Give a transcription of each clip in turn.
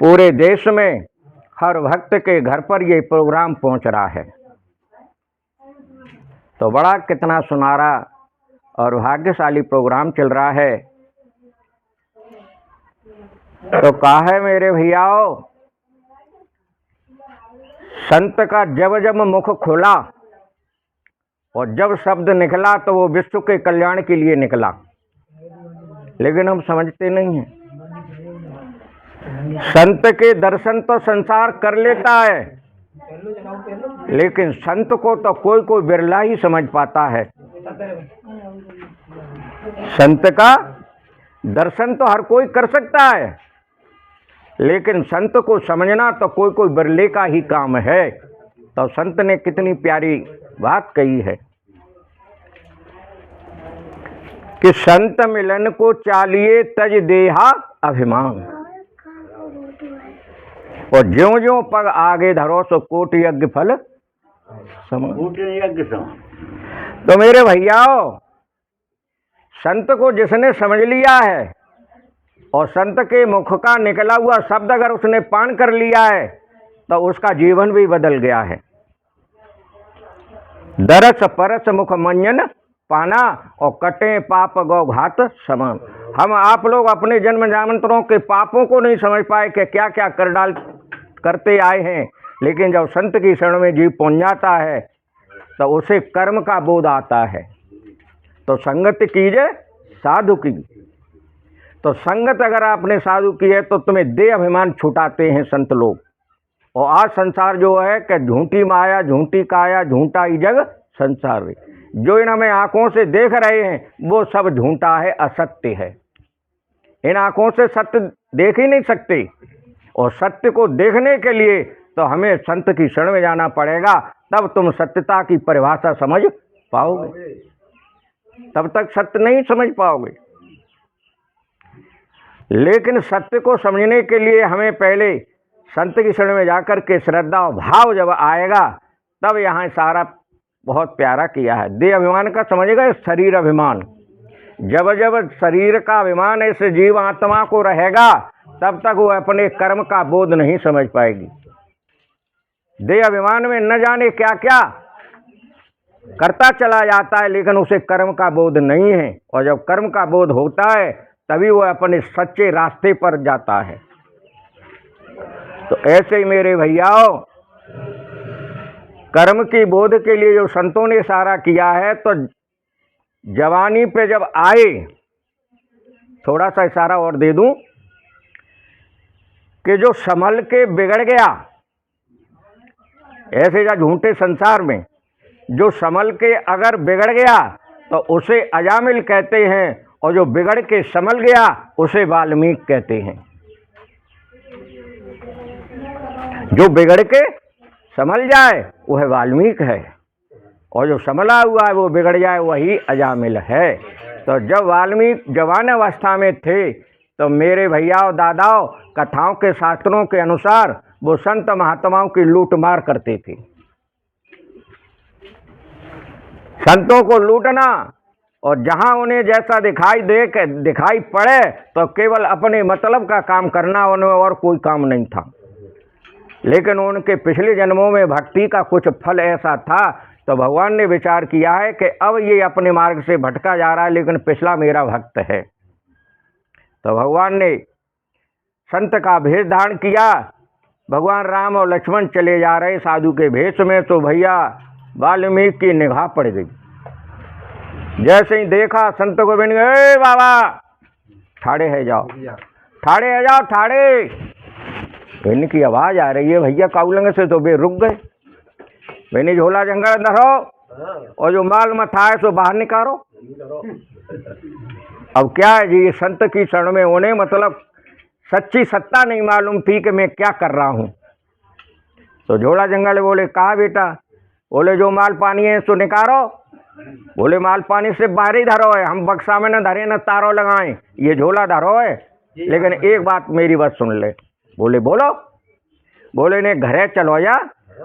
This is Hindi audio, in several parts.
पूरे देश में हर भक्त के घर पर ये प्रोग्राम पहुंच रहा है। तो बड़ा कितना सुनहरा और भाग्यशाली प्रोग्राम चल रहा है। तो कहा है मेरे भैयाओ, संत का जब जब मुख खुला और जब शब्द निकला तो वो विश्व के कल्याण के लिए निकला, लेकिन हम समझते नहीं हैं। संत के दर्शन तो संसार कर लेता है, लेकिन संत को तो कोई कोई बिरला ही समझ पाता है। संत का दर्शन तो हर कोई कर सकता है, लेकिन संत को समझना तो कोई कोई बिरले का ही काम है। तो संत ने कितनी प्यारी बात कही है कि संत मिलन को चालिए तज देहा अभिमान, और ज्यों ज्यों पग आगे धरो सो कोटि यज्ञ फल समान। तो मेरे भैयाओ, संत को जिसने समझ लिया है और संत के मुख का निकला हुआ शब्द अगर उसने पान कर लिया है तो उसका जीवन भी बदल गया है। दरस परस मुख मंजन पाना और कटे पाप गौ घात समान। हम आप लोग अपने जन्म जामंत्रों के पापों को नहीं समझ पाए कि क्या क्या करते आए हैं, लेकिन जब संत की शरण में जीव पहुंच जाता है तो उसे कर्म का बोध आता है। तो संगत कीजिए साधु की। तो संगत अगर आपने साधु की है तो तुम्हें देह अभिमान छुटाते हैं संत लोग। और आज संसार जो है कि झूठी माया, झूठी काया, झूठा ही जग संसार है। जो इन हमें आंखों से देख रहे हैं वो सब झूठा है, असत्य है। इन आंखों से सत्य देख ही नहीं सकते, और सत्य को देखने के लिए तो हमें संत की शरण में जाना पड़ेगा, तब तुम सत्यता की परिभाषा समझ पाओगे। तब तक सत्य नहीं समझ पाओगे। लेकिन सत्य को समझने के लिए हमें पहले संत की शरण में जाकर के श्रद्धा और भाव जब आएगा, तब यहाँ सारा बहुत प्यारा किया है। देह अभिमान का समझेगा, शरीर अभिमान। जब जब शरीर का अभिमान ऐसे जीव आत्मा को रहेगा, तब तक वो अपने कर्म का बोध नहीं समझ पाएगी। देह अभिमान में न जाने क्या क्या करता चला जाता है, लेकिन उसे कर्म का बोध नहीं है। और जब कर्म का बोध होता है तभी वो अपने सच्चे रास्ते पर जाता है। तो ऐसे ही मेरे भैयाओ, कर्म की बोध के लिए जो संतों ने इशारा किया है, तो जवानी पे जब आए, थोड़ा सा इशारा और दे दूं कि जो संभल के बिगड़ गया, ऐसे या झूठे संसार में जो संभल के अगर बिगड़ गया तो उसे अजामिल कहते हैं, और जो बिगड़ के संभल गया उसे वाल्मीकि कहते हैं। जो बिगड़ के संभल जाए वह वाल्मीकि है, और जो संभला हुआ है वो बिगड़ जाए वही अजामिल है। तो जब वाल्मीकि जवान अवस्था में थे तो मेरे भैयाओ दादाओं, कथाओं के शास्त्रों के अनुसार वो संत महात्माओं की लूट मार करते थे। संतों को लूटना, और जहां उन्हें जैसा दिखाई पड़े तो केवल अपने मतलब का काम करना, उनमें और कोई काम नहीं था। लेकिन उनके पिछले जन्मों में भक्ति का कुछ फल ऐसा था, तो भगवान ने विचार किया है कि अब ये अपने मार्ग से भटका जा रहा है, लेकिन पिछला मेरा भक्त है। तो भगवान ने संत का भेष धारण किया। भगवान राम और लक्ष्मण चले जा रहे साधु के भेष में, तो भैया वाल्मीकि की निगाह पड़ गई। जैसे ही देखा संत को, बन गए बाबा ठाड़े है जाओ, ठाड़े है जाओ, ठाड़े। इनकी आवाज आ रही है भैया काउलंग से, तो वे रुक गए। मैंने झोला जंगल धरो और जो माल मथा है सो बाहर निकालो। अब क्या है जी, संत की शरण में उन्हें मतलब सच्ची सत्ता नहीं मालूम थी कि मैं क्या कर रहा हूँ। तो झोला जंगल बोले, कहा बेटा? बोले जो माल पानी है सो निकालो। बोले माल पानी से बाहर ही धरो है, हम बक्सा में न धरे न तारो लगाएं, ये झोला धरो है। लेकिन एक बात मेरी बात सुन ले। बोले बोलो। बोले ने घरे चलो या,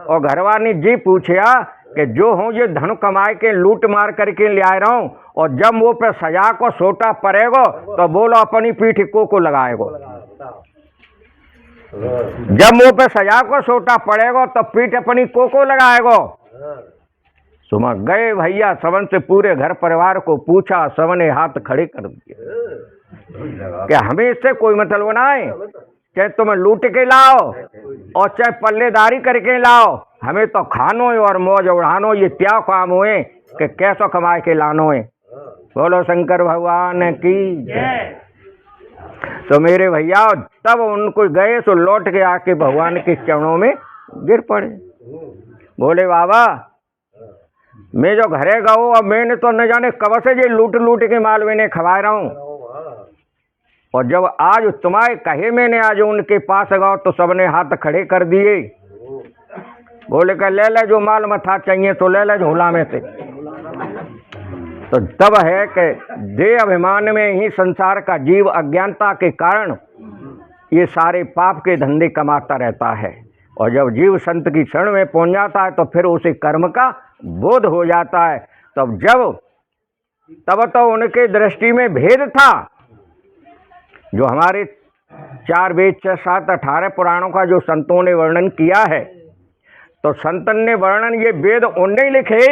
और घरवानी जी पूछया कि जो हूँ ये धन कमाए के लूट मार करके ले आ रहा हूँ, और जब वो पे सजा को सोटा पड़ेगो तो बोलो अपनी पीठ को लगाएगो। जब मुंह पे सजा को सोटा पड़ेगा तो पीठ अपनी को लगाएगो। सुमा गए भैया, सबन से पूरे घर परिवार को पूछा, सबने हाथ खड़े कर दिए कि हमें इससे कोई मतलब ना है, चाहे तुम्हें लूट के लाओ और चाहे पल्लेदारी करके लाओ, हमें तो खानो और मौज उड़ानो, ये क्या काम हुए कि कैसो कमाए के लानो है। बोलो शंकर भगवान की जय। तो मेरे भैया तब उनको गए तो लौट के आके भगवान के चरणों में गिर पड़े। बोले बाबा, मैं जो घरे गाऊँ, अब मैंने तो न जाने कब से ये लूट लूट के माल मैंने खवा रहा हूँ, और जब आज तुम्हारे कहे मैंने आज उनके पास गाओ तो सबने हाथ खड़े कर दिए। बोले का ले ले जो माल मथा चाहिए तो ले ले झोला में से। तो तब है कि देह अभिमान में ही संसार का जीव अज्ञानता के कारण ये सारे पाप के धंधे कमाता रहता है, और जब जीव संत की शरण में पहुंच जाता है तो फिर उसे कर्म का बोध हो जाता है। तब तो उनके दृष्टि में भेद था। जो हमारे 4 वेद 6 7 18 पुराणों का जो संतों ने वर्णन किया है, तो संतन ने वर्णन ये वेद उनने लिखे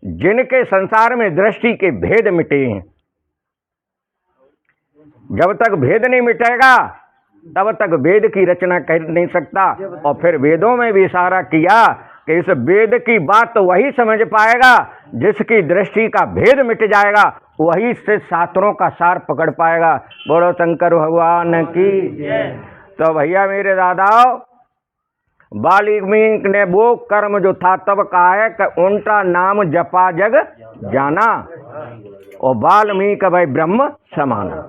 जिनके संसार में दृष्टि के भेद मिटे हैं। जब तक भेद नहीं मिटेगा तब तक वेद की रचना कर नहीं सकता। और फिर वेदों में भी इशारा किया कि इस वेद की बात तो वही समझ पाएगा जिसकी दृष्टि का भेद मिट जाएगा, वही से शास्त्रों का सार पकड़ पाएगा। बोलो शंकर भगवान की। तो भैया मेरे दादाओ, वाल्मीकि ने वो कर्म जो था तब कहा है कि उनका नाम जपा जग जाना, और वाल्मीकि भाई ब्रह्म समाना।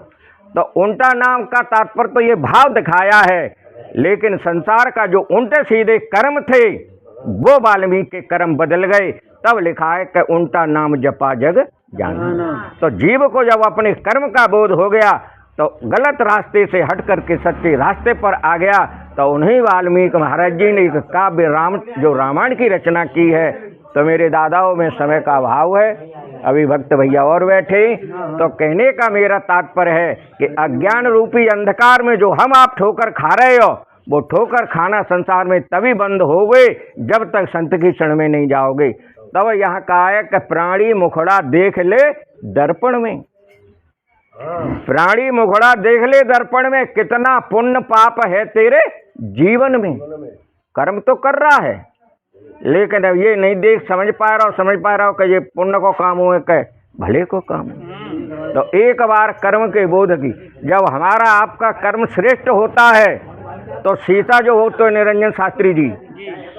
तो उनका नाम का तात्पर्य तो ये भाव दिखाया है, लेकिन संसार का जो उल्टे सीधे कर्म थे वो वाल्मीकि के कर्म बदल गए। तब लिखा है कि उनका नाम जपा जग जाना। तो जीव को जब अपने कर्म का बोध हो गया तो गलत रास्ते से हट करके सच्चे रास्ते पर आ गया। तो उन्हीं वाल्मीकि महाराज जी ने एक काव्य जो रामायण की रचना की है। तो मेरे दादाओं में समय का अभाव है, अभी भक्त भैया और बैठे। तो कहने का मेरा तात्पर्य है कि अज्ञान रूपी अंधकार में जो हम आप ठोकर खा रहे हो, वो ठोकर खाना संसार में तभी बंद होगे जब तक संत की शरण में नहीं जाओगे। तब यहाँ कहा है कि प्राणी मुखड़ा देख ले दर्पण में, प्राणी मुखड़ा देख ले दर्पण में, कितना पुण्य पाप है तेरे जीवन में। कर्म तो कर रहा है लेकिन अब ये नहीं समझ पा रहा हो कि ये पुण्य को काम हो कि भले को काम हो। तो एक बार कर्म के बोध की जब हमारा आपका कर्म श्रेष्ठ होता है तो शीशा जो हो तो निरंजन शास्त्री जी,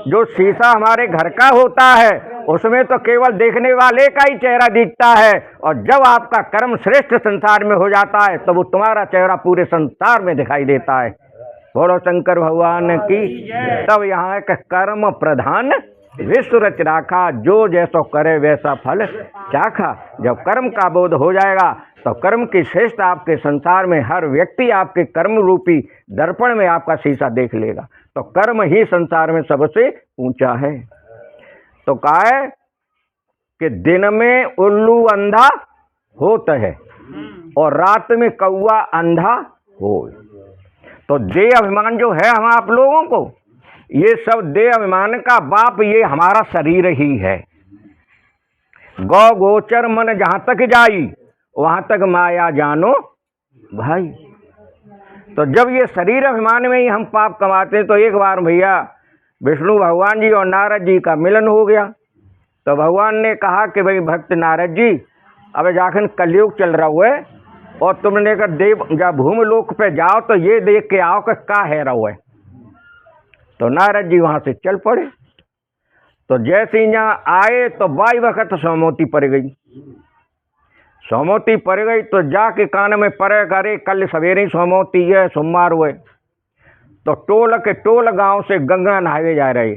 जो शीशा हमारे घर का होता है उसमें तो केवल देखने वाले का ही चेहरा दिखता है, और जब आपका कर्म श्रेष्ठ संसार में हो जाता है तो वो तुम्हारा चेहरा पूरे संसार में दिखाई देता है। बोलो शंकर भगवान की। तब यहाँ है कि कर्म प्रधान विश्व रच राखा, जो जैसो करे वैसा फल चाखा। जब कर्म का बोध हो जाएगा तो कर्म की श्रेष्ठ आपके संसार में हर व्यक्ति आपके कर्म रूपी दर्पण में आपका शीशा देख लेगा। तो कर्म ही संसार में सबसे ऊंचा है। तो कहा है कि दिन में उल्लू अंधा होता है और रात में कौआ अंधा हो। तो देह अभिमान जो है हम आप लोगों को, ये सब देह अभिमान का बाप ये हमारा शरीर ही है। गौ गोचर मन जहां तक जाई वहां तक माया जानो भाई। तो जब ये शरीर अभिमान में ही हम पाप कमाते हैं, तो एक बार भैया विष्णु भगवान जी और नारद जी का मिलन हो गया। तो भगवान ने कहा कि भाई भक्त नारद जी, अब जाखिर कलयुग चल रहा है और तुमने कहा देव जब भूमलोक पे जाओ तो ये देख के आओ कि का है रहा है। तो नारद जी वहां से चल पड़े। तो जैसे ही यहाँ आए तो बाई वक्त सोमवती पड़ गई। सोमवती पड़ गई तो जाके कान में पड़े, करे कल सवेरे ही सोमवती है, सोमवार हुए। तो टोल के टोल गांव से गंगा नहाए जा रहे।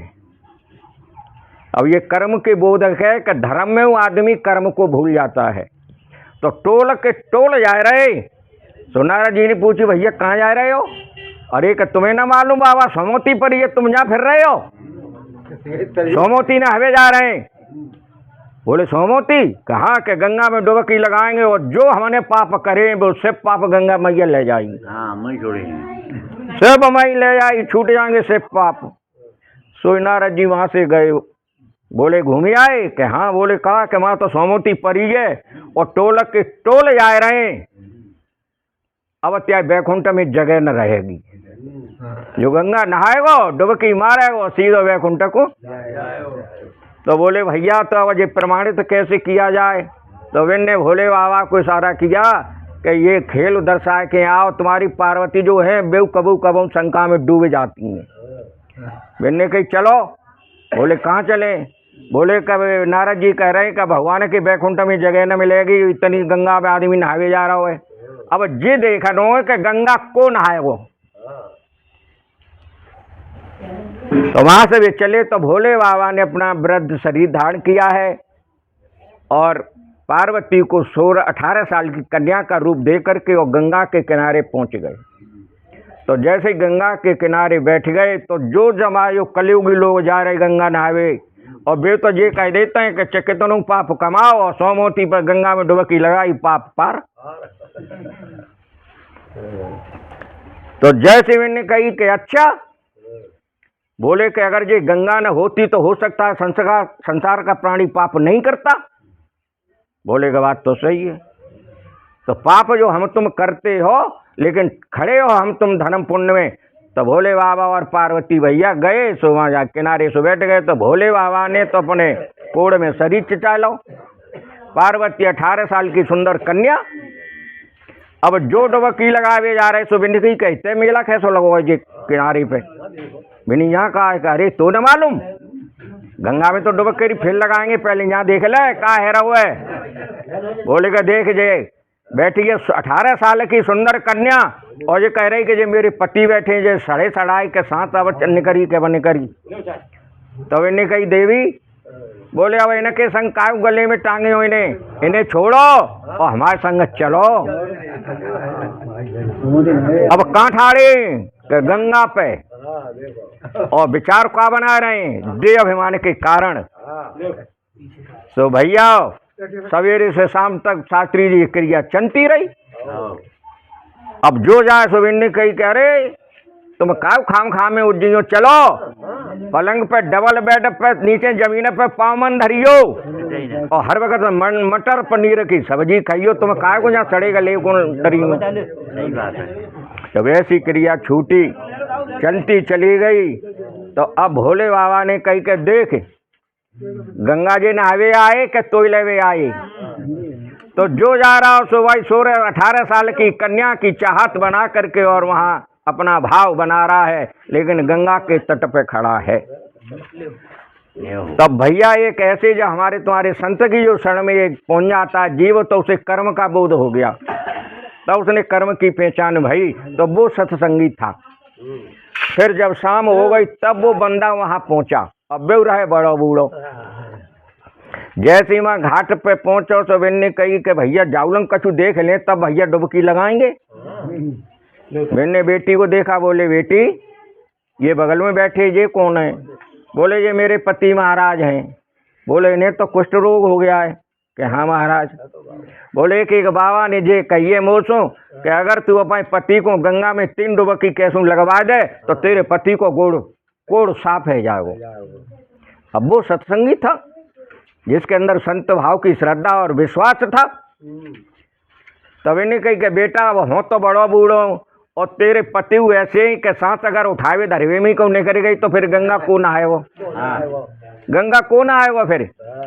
अब ये कर्म के बोधक है कि धर्म में वो आदमी कर्म को भूल जाता है। तो टोल के टोल जा रहे। तो नारद जी ने पूछी भैया कहाँ जा रहे हो? अरे कि तुम्हें ना मालूम बाबा सोमवती पर ये तुम जहाँ फिर रहे हो? सोमवती नहावे जा रहे हैं। बोले सोमवती कहाँ के? गंगा में डुबकी लगाएंगे और जो हमने पाप करे वो सब पाप गंगा मैया ले जाएगी। हाँ मैं छोड़ेंगे। सब हमारी ले आई, छूट जाएंगे से पाप। सो नारद जी वहां से गए, बोले घूम आए कि हाँ। बोले कहा कि वहां तो सोमवती परी है और टोलक के टोल जा रहे हैं, अब त्या बैकुंठ में जगह न रहेगी। जो गंगा नहाएगो डुबकी मारेगो सीधो बैकुंठ को। तो बोले भैया तो अब ये प्रमाणित कैसे किया जाए? तो मैंने भोले बाबा को इशारा किया कि ये खेल दर्शाए के आओ, तुम्हारी पार्वती जो है बेव कबू कबू शंका में डूबे जाती हैं। मैंने कही चलो। बोले कहाँ चले? बोले कब नारद जी कह रहे हैं कि भगवान के बैकुंठ में जगह न मिलेगी, इतनी गंगा में आदमी नहावे जा रहा है। अब ये देखा नो कि गंगा को नहाए वो। तो वहां से वे चले तो भोले बाबा ने अपना वृद्ध शरीर धारण किया है और पार्वती को 18 साल की कन्या का रूप दे करके और गंगा के किनारे पहुंच गए। तो जैसे गंगा के किनारे बैठ गए तो जो जमायो कलयुगी लोग जा रहे गंगा नहावे, और वे तो ये कह देते हैं कि कितनों पाप कमाओ और सोमवती पर गंगा में डुबकी लगाई पाप पार। तो जैसे मैंने कही कि अच्छा, बोले कि अगर ये गंगा न होती तो हो सकता है संसार का प्राणी पाप नहीं करता। बोले कि बात तो सही है। तो पाप जो हम तुम करते हो, लेकिन खड़े हो हम तुम धर्म पुण्य में। तो भोले बाबा और पार्वती भैया गए, सो वहाँ जा किनारे से बैठ गए। तो भोले बाबा ने तो अपने कोड़ में शरीर चिटा लो। पार्वती 18 साल की सुंदर कन्या। अब जो डुबकी लगावे जा रहे सो बिन्नी की कहते मेला कैसो लगो जी किनारे पे। बिन्नी यहाँ कहा है, अरे तो न मालूम गंगा में तो डुबकी फिर लगाएंगे, पहले यहाँ देख ले कहा है रहो है। बोले का देख जे बैठी है 18 साल की सुंदर कन्या और ये कह रही कि जे मेरे पति बैठे जे सड़े सड़ाई के साथ अब निकरी के बने करी। तो इन्हें कही देवी, बोले अब इनके संग काय गले में टांगे हो, इन्हें छोड़ो और हमारे संग चलो। अब कहाँ ठाड़े गंगा पे और विचार क्या बना रहे हैं देह अभिमान के कारण। तो भैया सवेरे से शाम तक शास्त्री जी क्रिया चलती रही। अब जो जाए सो इन्हें कही कह रहे तुम काव खाम खा में उज्जियो, चलो पलंग पे डबल बेड पे नीचे जमीन पे पावमन धरियो और हर वक्त मटर पनीर की सब्जी खाइयो, तुम काय को जहाँ सड़ेगा ले कौन डरियो। तो वैसी क्रिया छूटी चलती चली गई। तो अब भोले बाबा ने कही के देख गंगा जी नहावे आए कि तो लेवे आए। तो जो जा रहा हो सो भाई 18 साल की कन्या की चाहत बना करके और वहाँ अपना भाव बना रहा है, लेकिन गंगा के तट पे खड़ा है। तब भैया एक ऐसे जो हमारे तुम्हारे संत की जो शरण में एक पहुंच जाता है जीव, तो उसे कर्म का बोध हो गया। तब उसने कर्म की पहचान भई, तो वो सत्संगी था। फिर जब शाम हो गई तब वो बंदा वहां पहुंचा। अब वे रहे बड़ो बूढ़ो। जैसे वहां घाट पे पहुंचो तो मैंने कही कि भैया जाऊलंग कछु देख लें तब भैया डुबकी लगाएंगे। मैंने बेटी को देखा, बोले बेटी ये बगल में बैठे ये कौन है? बोले ये मेरे पति महाराज हैं। बोले इन्हें तो कुष्ठ रोग हो गया है कि हाँ महाराज। बोले कि एक बाबा ने जे कहिए मोसो कि अगर तू अपने पति को गंगा में 3 डुबकी कैसों लगवा दे तो तेरे पति को कोड़ साफ है जाएगा। अब वो सत्संगी था जिसके अंदर संत भाव की श्रद्धा और विश्वास था। तब इन्हें कही कि बेटा अब हो तो बड़ो बूढ़ो और तेरे पति ऐसे ही के साथ अगर उठावे धरवे में को नहीं करेगी तो फिर गंगा को ना आए वो। गंगा को ना आए वो। फिर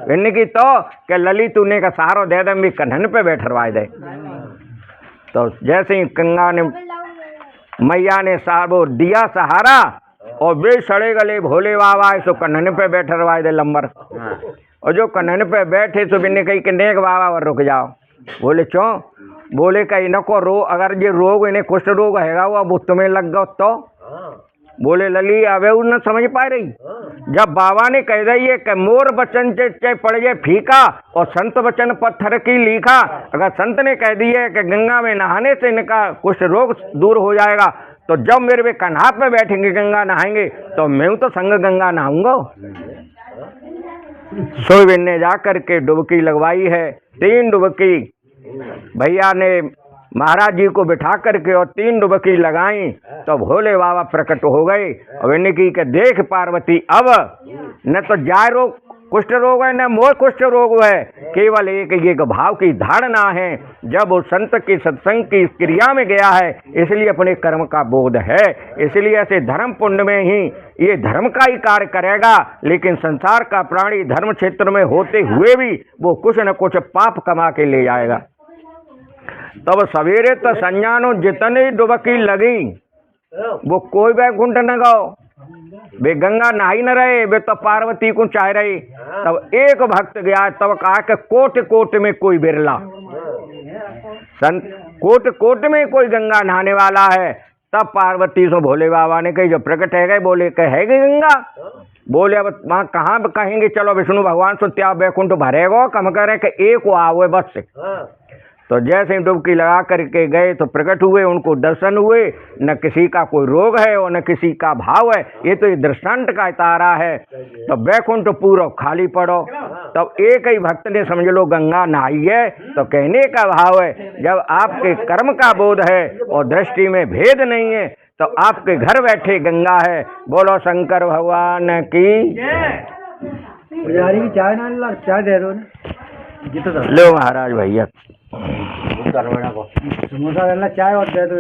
इन्हें की तो कि ललित तूने का सहारो दे दे भी कन्हन पे बैठरवाए दे। तो जैसे ही गंगा ने मैया ने साहबो दिया सहारा और वे सड़े गले भोले बाबा सो कन्हन पे बैठरवाए दे लंबर। और जो कन्हन पे बैठे तो बिन्ने कही कि नेक बाबा और रुक जाओ। बोले क्यों? बोले कि इनको रोग, अगर ये रोग इन्हें कुष्ठ रोग हैगा वो तुम्हें लग गया तो। बोले लली अबे न समझ पा रही। जब बाबा ने कह रही है कि मोर बचन चे पड़ जाए फीका और संत वचन पत्थर की लिखा। अगर संत ने कह दी है कि गंगा में नहाने से इनका कुष्ठ रोग दूर हो जाएगा, तो जब मेरे वे कन्हा पे बैठेंगे गंगा नहाएंगे तो मैं तो संग गंगा नहाऊंगा। सोविन ने जा करके डुबकी लगवाई है। 3 डुबकी भैया ने महाराज जी को बिठा करके और 3 डुबकी लगाई तो भोले बाबा प्रकट हो गए। और इन्हें की कि देख पार्वती, अब न तो जाय रोग कुष्ठ रोग है, न मोह कुष्ठ रोग है, केवल एक भाव की धारणा है। जब वो संत की सत्संग की क्रिया में गया है, इसलिए अपने कर्म का बोध है। इसलिए ऐसे धर्म पुण्य में ही ये धर्म का ही कार्य करेगा, लेकिन संसार का प्राणी धर्म क्षेत्र में होते हुए भी वो कुछ न कुछ पाप कमा के ले जाएगा। तब सवेरे तो संजानो जितने डुबकी लगी, वो कोई वैकुंठ न गो, वे गंगा नहाई न रहे, वे तो पार्वती को चाह रहे। तब एक भक्त गया, तब कहा कि कोट कोट में कोई बिरला, संत कोट कोट में कोई गंगा नहाने वाला है। तब पार्वती से भोले बाबा ने कही, जो प्रकट है गए, बोले कह है गई गंगा। बोले अब वहाँ कहाँ कहेंगे, चलो विष्णु भगवान से त्या वैकुंठ भरेगो, कम करे कि एक आओ बस से। तो जैसे ही डुबकी लगा करके गए तो प्रकट हुए, उनको दर्शन हुए। न किसी का कोई रोग है और न किसी का भाव है, ये तो ये दृष्टांत का तारा है। तो वैकुंठ पूरा खाली पड़ो। तब एक ही भक्त ने समझ लो गंगा नहाई है। तो कहने का भाव है, जब आपके कर्म का बोध है और दृष्टि में भेद नहीं है, तो आपके घर बैठे गंगा है। बोलो शंकर भगवान की। चाय दे दो, लो महाराज भैया समोसा चाय और दे दो।